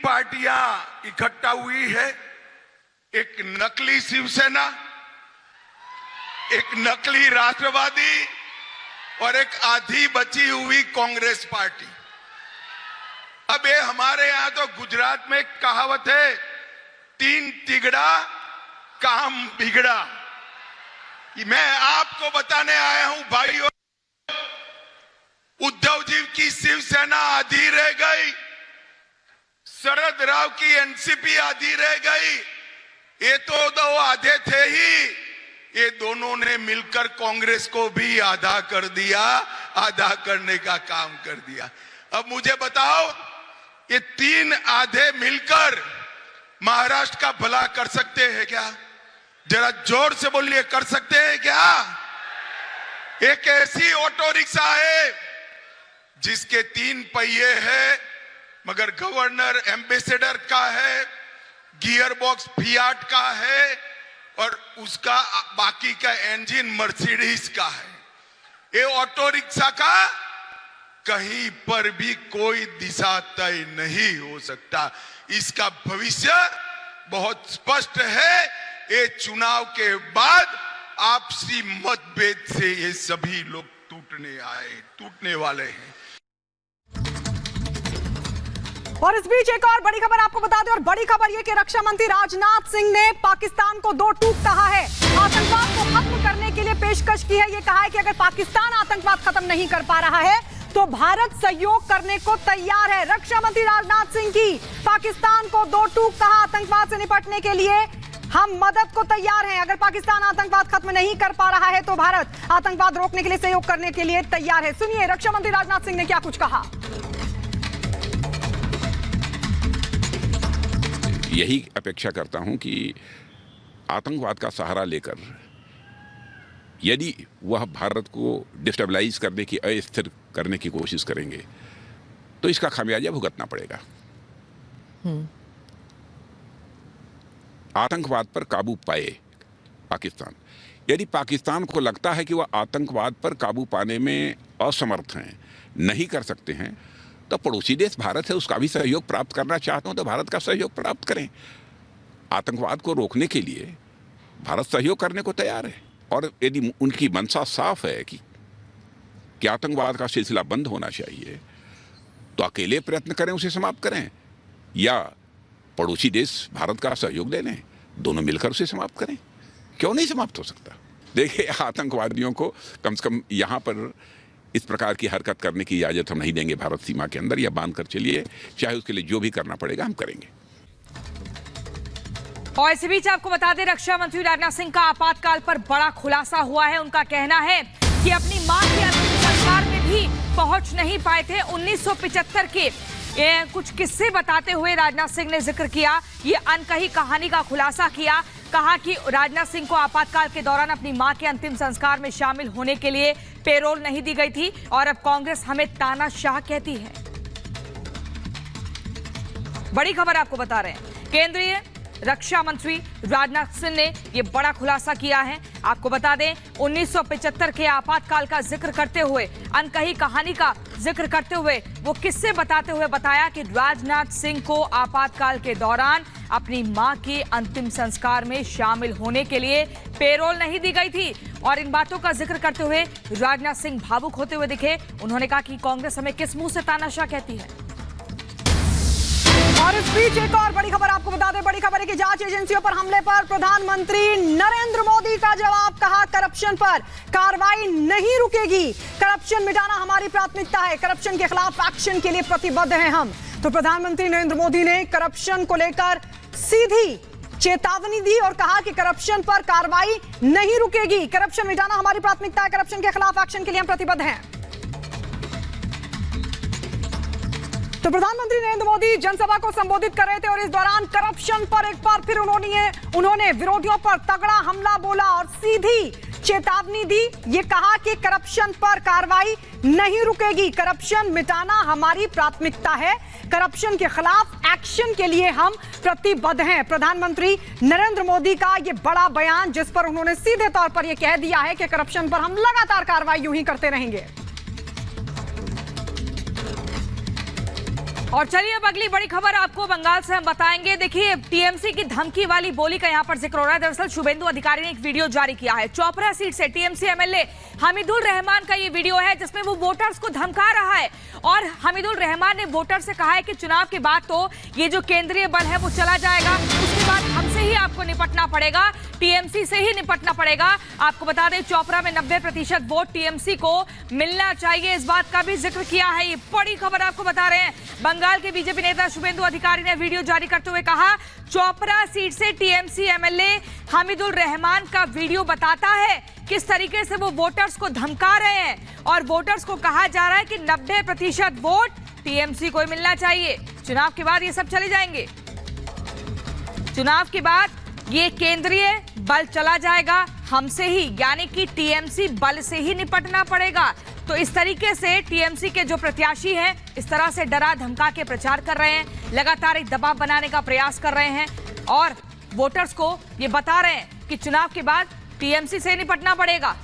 पार्टियां इकट्ठा हुई है, एक नकली शिवसेना, एक नकली राष्ट्रवादी और एक आधी बची हुई कांग्रेस पार्टी। अब ये हमारे यहां तो गुजरात में एक कहावत है, 3 तिगड़ा काम बिगड़ा। मैं आपको बताने आया हूं भाइयों, उद्धव जी की शिवसेना आधी रह गई, शरद राव की एनसीपी आधी रह गई। ये तो दो आधे थे ही, ये दोनों ने मिलकर कांग्रेस को भी आधा कर दिया, आधा करने का काम कर दिया। अब मुझे बताओ, ये 3 आधे मिलकर महाराष्ट्र का भला कर सकते हैं क्या? जरा जोर से बोलिए, कर सकते हैं क्या? एक ऐसी ऑटो रिक्शा है जिसके 3 पहिए हैं, मगर गवर्नर एम्बेसडर का है, गियर बॉक्स फियाट का है और उसका बाकी का इंजन मर्सिडीज का है। ये ऑटो रिक्शा का कहीं पर भी कोई दिशा तय नहीं हो सकता। इसका भविष्य बहुत स्पष्ट है। ये चुनाव के बाद आपसी मतभेद से ये सभी लोग टूटने वाले हैं। और इस बीच एक और बड़ी खबर आपको बता दें, और बड़ी खबर यह कि रक्षा मंत्री राजनाथ सिंह ने पाकिस्तान को 2 टूक कहा है। आतंकवाद को खत्म करने के लिए पेशकश की है। यह कहा है कि अगर पाकिस्तान आतंकवाद खत्म नहीं कर पा रहा है तो भारत सहयोग करने को तैयार है। रक्षा मंत्री राजनाथ सिंह की पाकिस्तान को 2 टूक कहा, आतंकवाद से निपटने के लिए हम मदद को तैयार हैं। अगर पाकिस्तान आतंकवाद खत्म नहीं कर पा रहा है तो भारत आतंकवाद रोकने के लिए सहयोग करने के लिए तैयार है। सुनिए रक्षा मंत्री राजनाथ सिंह ने क्या कुछ कहा। यही अपेक्षा करता हूं कि आतंकवाद का सहारा लेकर यदि वह भारत को डिस्टेबलाइज करने की, अस्थिर करने की कोशिश करेंगे तो इसका खामियाजा भुगतना पड़ेगा। आतंकवाद पर काबू पाए पाकिस्तान। यदि पाकिस्तान को लगता है कि वह आतंकवाद पर काबू पाने में असमर्थ हैं, नहीं कर सकते हैं, तो पड़ोसी देश भारत है, उसका भी सहयोग प्राप्त करना चाहते हो तो भारत का सहयोग प्राप्त करें। आतंकवाद को रोकने के लिए भारत सहयोग करने को तैयार है। और यदि उनकी मंशा साफ है कि आतंकवाद का सिलसिला बंद होना चाहिए, तो अकेले प्रयत्न करें, उसे समाप्त करें, या पड़ोसी देश भारत का सहयोग दे लें, दोनों मिलकर उसे समाप्त करें। क्यों नहीं समाप्त हो सकता? देखिए, आतंकवादियों को कम से कम यहाँ पर इस प्रकार की हरकत करने की इजाजत हम नहीं देंगे। भारत सीमा के अंदर या बांध कर चलिए, चाहे उसके लिए जो भी करना पड़ेगा हम करेंगे। और इसी बीच आपको बता दें, रक्षा मंत्री राजनाथ सिंह का आपातकाल पर बड़ा खुलासा हुआ है। उनका कहना है कि अपनी मां के अंतिम संस्कार में भी पहुंच नहीं पाए थे। 1975 के कुछ किस्से बताते हुए राजनाथ सिंह ने जिक्र किया, ये अनकही कहानी का खुलासा किया। कहा कि राजनाथ सिंह को आपातकाल के दौरान अपनी मां के अंतिम संस्कार में शामिल होने के लिए पेरोल नहीं दी गई थी और अब कांग्रेस हमें तानाशाह कहती है। बड़ी खबर आपको बता रहे हैं, केंद्रीय रक्षा मंत्री राजनाथ सिंह ने यह बड़ा खुलासा किया है। आपको बता दें, 1975 के आपातकाल का जिक्र करते हुए, अनकही कहानी का जिक्र करते हुए, वो किस्से बताते हुए बताया कि राजनाथ सिंह को आपातकाल के दौरान अपनी मां के अंतिम संस्कार में शामिल होने के लिए पेरोल नहीं दी गई थी। और इन बातों का जिक्र करते हुए राजनाथ सिंह भावुक होते हुए दिखे। उन्होंने कहा कि कांग्रेस हमें किस मुंह से तानाशाह कहती है। और इस बीच एक और बड़ी खबर आपको बता दें, बड़ी खबर है कि जांच एजेंसियों पर हमले पर प्रधानमंत्री नरेंद्र मोदी का जवाब। कहा, करप्शन पर कार्रवाई नहीं रुकेगी, करप्शन मिटाना हमारी प्राथमिकता है, करप्शन के खिलाफ एक्शन के लिए प्रतिबद्ध हैं हम। तो प्रधानमंत्री नरेंद्र मोदी ने करप्शन को लेकर सीधी चेतावनी दी और कहा कि करप्शन पर कार्रवाई नहीं रुकेगी, करप्शन मिटाना हमारी प्राथमिकता है, करप्शन के खिलाफ एक्शन के लिए हम प्रतिबद्ध हैं। तो प्रधानमंत्री नरेंद्र मोदी जनसभा को संबोधित कर रहे थे और इस दौरान करप्शन पर एक बार फिर उन्होंने विरोधियों पर तगड़ा हमला बोला और सीधी चेतावनी दी। ये कहा कि करप्शन पर कार्रवाई नहीं रुकेगी, करप्शन मिटाना हमारी प्राथमिकता है, करप्शन के खिलाफ एक्शन के लिए हम प्रतिबद्ध हैं। प्रधानमंत्री नरेंद्र मोदी का ये बड़ा बयान, जिस पर उन्होंने सीधे तौर पर यह कह दिया है कि करप्शन पर हम लगातार कार्रवाई यूं ही करते रहेंगे। और चलिए अब अगली बड़ी खबर आपको बंगाल से हम बताएंगे। देखिए, टीएमसी की धमकी वाली बोली का यहाँ पर जिक्र हो रहा है। दरअसल शुभेंदु अधिकारी ने एक वीडियो जारी किया है। चोपड़ा सीट से टीएमसी एमएलए हमीदुल रहमान का ये वीडियो है जिसमें वो वोटर्स को धमका रहा है। और हमीदुल रहमान ने वोटर से कहा है कि चुनाव के बाद तो ये जो केंद्रीय बल है वो चला जाएगा, उसके बाद हमसे ही आपको निपटना पड़ेगा, टीएमसी से ही निपटना पड़ेगा। आपको बता दें, चोपड़ा में 90% वोट टीएमसी को मिलना चाहिए, इस बात का भी जिक्र किया है। ये बड़ी खबर आपको बता रहे हैं। बंगाल के बीजेपी नेता शुभेंदु अधिकारी ने वीडियो जारी करते हुए कहा, चोपड़ा सीट से टीएमसी एमएलए हमीदुल रहमान का वीडियो बताता है किस तरीके से वो वोटर्स को धमका रहे हैं और वोटर्स को कहा जा रहा है कि 90% वोट टीएमसी को ही मिलना चाहिए। चुनाव के बाद ये सब चले जाएंगे, चुनाव के बाद ये केंद्रीय बल चला जाएगा, हमसे ही यानी कि टीएमसी बल से ही निपटना पड़ेगा। तो इस तरीके से टीएमसी के जो प्रत्याशी हैं इस तरह से डरा धमका के प्रचार कर रहे हैं, लगातार एक दबाव बनाने का प्रयास कर रहे हैं और वोटर्स को ये बता रहे हैं कि चुनाव के बाद टीएमसी से निपटना पड़ेगा।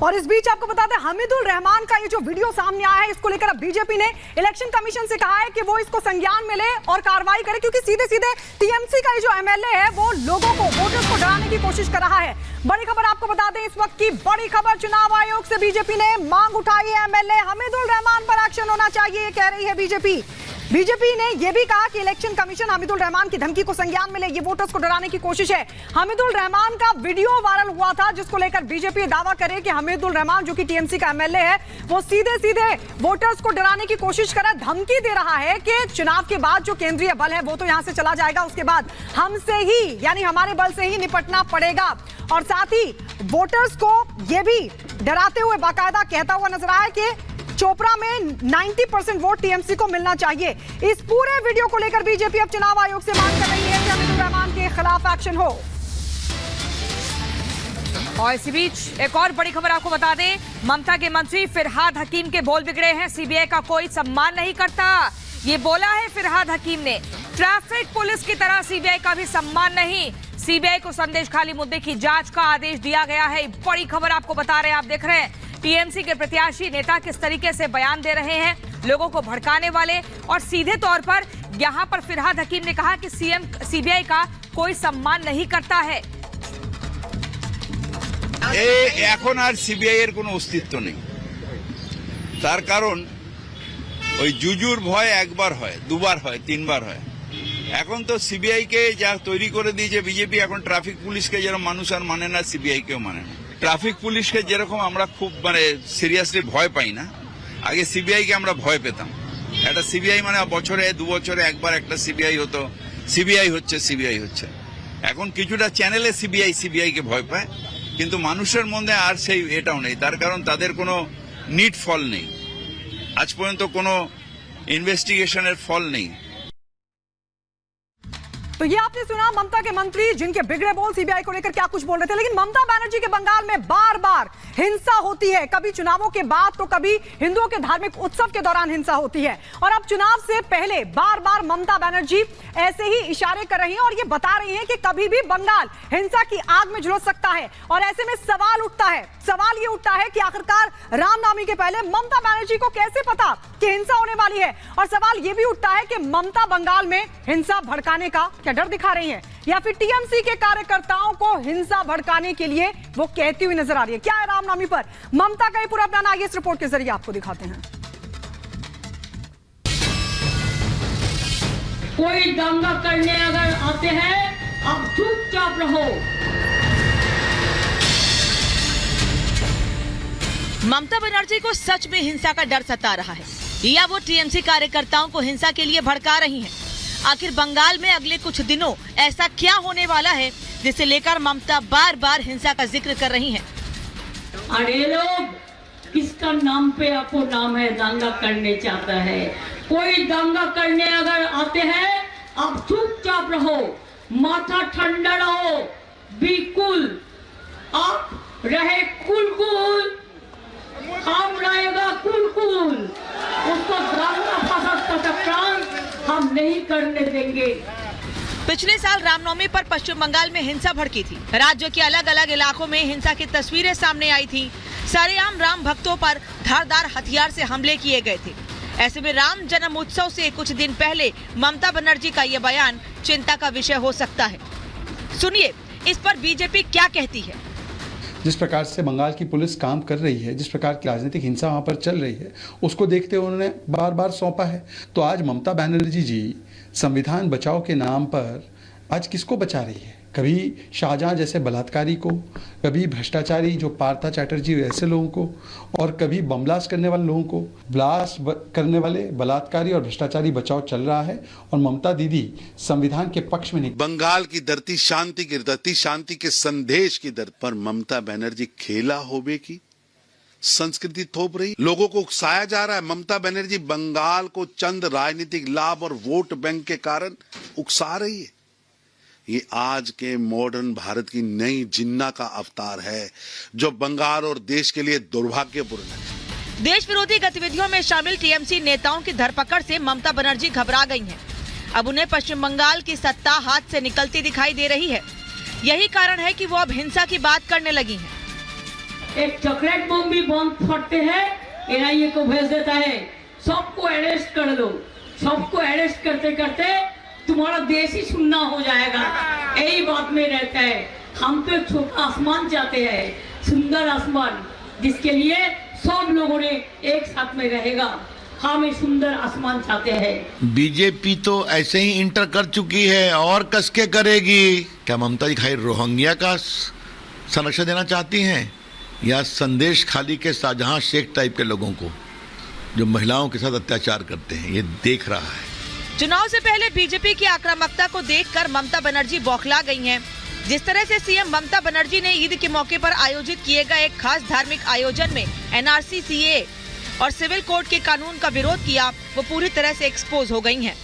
और इस बीच आपको बता दें, हमीदुल रहमान का ये जो वीडियो सामने आया है, इसको लेकर अब बीजेपी ने इलेक्शन कमीशन से कहा है कि वो इसको संज्ञान में ले और कार्रवाई करे, क्योंकि सीधे सीधे टीएमसी का ये जो एमएलए है वो लोगों को, वोटर्स को डराने की कोशिश कर रहा है। बड़ी खबर आपको बता दें, इस वक्त की बड़ी खबर, चुनाव आयोग से बीजेपी ने मांग उठाई है, एमएलए हमीदुल रहमान पर एक्शन होना चाहिए, कह रही है बीजेपी। बीजेपी ने यह भी कहा कि इलेक्शन कमीशन हमीदुल रहमान की धमकी को संज्ञान में ले, ये वोटर्स को डराने की कोशिश है। हमीदुल रहमान का वीडियो वायरल हुआ था जिसको लेकर बीजेपी दावा करे कि हमीदुल रहमान जो कि टीएमसी का एमएलए है वो सीधे सीधे वोटर्स को डराने की कोशिश कर रहा है, धमकी दे रहा है कि चुनाव के बाद जो केंद्रीय बल है वो तो यहां से चला जाएगा, उसके बाद हमसे ही यानी हमारे बल से ही निपटना पड़ेगा। और साथ ही वोटर्स को यह भी डराते हुए बाकायदा कहता हुआ नजर आया कि चोपड़ा में 90% वोट टीएमसी को मिलना चाहिए। इस पूरे वीडियो को लेकर बीजेपी अब चुनाव आयोग से मांग कर रही है कि हमीदुल रहमान के खिलाफ एक्शन हो। और इसी बीच एक और बड़ी खबर आपको बता दें, ममता के मंत्री फिरहाद हकीम के बोल बिगड़े हैं, सीबीआई का कोई सम्मान नहीं करता, ये बोला है फिरहाद हकीम ने। ट्रैफिक पुलिस की तरह सीबीआई का भी सम्मान नहीं, सीबीआई को संदेश खाली मुद्दे की जांच का आदेश दिया गया है। बड़ी खबर आपको बता रहे हैं, आप देख रहे हैं टीएमसी के प्रत्याशी नेता किस तरीके से बयान दे रहे हैं, लोगों को भड़काने वाले। और सीधे तौर पर यहां पर फिरहाद हकीम ने कहा कि सीबीआई का कोई सम्मान नहीं करता है। এখন আর সিবিআই এর কোনো অস্তিত্ব নেই, তার কারণ ওই জুজুর ভয় একবার হয়, দুবার হয়, তিনবার হয়। এখন তো সিবিআই কে যা তৈরি করে দিয়েছে বিজেপি, এখন ট্রাফিক পুলিশকে যেরকম মানুষ আর মানে না, সিবিআই কেও মানে না। ট্রাফিক পুলিশকে যেরকম আমরা খুব সিরিয়াসলি ভয় পাই না, আগে সিবিআই কে আমরা ভয় পেতাম। একটা সিবিআই মানে বছরে 2 বছরে একবার একটা সিবিআই হতো, সিবিআই হচ্ছে। এখন কিছুটা চ্যানেলে সিবিআই কে ভয় পায়, কিন্তু মানুষের মধ্যে আর সেই এটাও নেই, তার কারণ তাদের কোনো নিট ফল নেই, আজ পর্যন্ত কোনো ইনভেস্টিগেশনের ফল নেই। तो ये आपने सुना ममता के मंत्री जिनके बिगड़े बोल सीबीआई को लेकर क्या कुछ बोल रहे थे। लेकिन ममता बनर्जी के बंगाल में बार बार हिंसा होती है, कभी चुनावों के बाद तो कभी हिंदुओं के धार्मिक उत्सव के दौरान हिंसा होती है। और अब चुनाव से पहले बार बार ममता बनर्जी ऐसे ही इशारे कर रही हैं और ये बता रही हैं कि कभी भी बंगाल हिंसा की आग में झुलस सकता है। और ऐसे में सवाल ये उठता है कि आखिरकार रामनवमी के पहले ममता बनर्जी को कैसे पता कि हिंसा होने वाली है। और सवाल ये भी उठता है कि ममता बंगाल में हिंसा भड़काने का क्या डर दिखा रही है, या फिर टीएमसी के कार्यकर्ताओं को हिंसा भड़काने के लिए वो कहती हुई नजर आ रही है। क्या है रामनवमी पर ममता का ये पूरा प्लान, आइए इस रिपोर्ट के जरिए आपको दिखाते हैं। कोई दंगा करने अगर आते हैं, अब चुपचाप रहो। ममता बनर्जी को सच में हिंसा का डर सता रहा है, या वो टीएमसी कार्यकर्ताओं को हिंसा के लिए भड़का रही हैं? आखिर बंगाल में अगले कुछ दिनों ऐसा क्या होने वाला है जिसे लेकर ममता बार बार हिंसा का जिक्र कर रही हैं? अरे लोग किसका नाम पे आपको नाम है दंगा करने चाहता है। कोई दंगा करने अगर आते हैं, अब चुपचाप रहो, माथा ठंडा रहो, बिल्कुल आप रहे कुल, हम रहेगा कुल, उसको दंगा फसाद का टकराव हम नहीं करने देंगे। तो पिछले साल रामनवमी पर पश्चिम बंगाल में हिंसा भड़की थी। राज्य के अलग अलग इलाकों में हिंसा की तस्वीरें सामने आई थी। सरेआम राम भक्तों पर धारदार हथियार से हमले किए गए थे। ऐसे में राम जन्म उत्सव से कुछ दिन पहले ममता बनर्जी का ये बयान चिंता का विषय हो सकता है। सुनिए इस पर बीजेपी क्या कहती है। जिस प्रकार से बंगाल की पुलिस काम कर रही है, जिस प्रकार की राजनीतिक हिंसा वहाँ पर चल रही है, उसको देखते हुए उन्होंने बार बार सौंपा है। तो आज ममता बनर्जी जी संविधान बचाओ के नाम पर आज किसको बचा रही है? कभी शाहजहां जैसे बलात्कारी को, कभी भ्रष्टाचारी जो पार्था चैटर्जी ऐसे लोगों को, और कभी बम ब्लास्ट करने वाले लोगों को। ब्लास्ट करने वाले बलात्कारी और भ्रष्टाचारी बचाओ चल रहा है और ममता दीदी संविधान के पक्ष में नहीं। बंगाल की धरती शांति की धरती, शांति के संदेश की धरती पर ममता बनर्जी खेला होबे की संस्कृति थोप रही, लोगों को उकसाया जा रहा है। ममता बनर्जी बंगाल को चंद राजनीतिक लाभ और वोट बैंक के कारण उकसा रही है। ये आज के मॉडर्न भारत की नई जिन्ना का अवतार है जो बंगाल और देश के लिए दुर्भाग्यपूर्ण है। देश विरोधी गतिविधियों में शामिल टीएमसी नेताओं की धरपकड़ से ममता बनर्जी घबरा गई हैं। अब उन्हें पश्चिम बंगाल की सत्ता हाथ से निकलती दिखाई दे रही है। यही कारण है कि वो अब हिंसा की बात करने लगी हैं। एक चॉकलेट बम भी बम फटते हैं, एनआईए को भेज देता है, सबको अरेस्ट कर लो। सबको अरेस्ट करते करते तुम्हारा देश ही सुनना हो जाएगा। यही बात में रहता है। हम तो छोटा आसमान चाहते हैं, सुंदर आसमान, जिसके लिए सब लोगों ने एक साथ में रहेगा। हम एक सुंदर आसमान चाहते हैं। बीजेपी तो ऐसे ही इंटर कर चुकी है और कसके करेगी। क्या ममता जी खाली रोहिंग्या का संरक्षण देना चाहती हैं या संदेश खाली के शाहजहां शेख टाइप के लोगों को जो महिलाओं के साथ अत्याचार करते हैं? ये देख रहा है। चुनाव से पहले बीजेपी की आक्रामकता को देखकर ममता बनर्जी बौखला गई हैं। जिस तरह से सीएम ममता बनर्जी ने ईद के मौके पर आयोजित किए गए एक खास धार्मिक आयोजन में एनआरसी, सीए और सिविल कोड के कानून का विरोध किया, वो पूरी तरह से एक्सपोज हो गई हैं।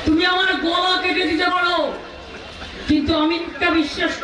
তুমি আমার গলা কেটে দিতে পারো, কিন্তু আমি একটা বিশ্বাস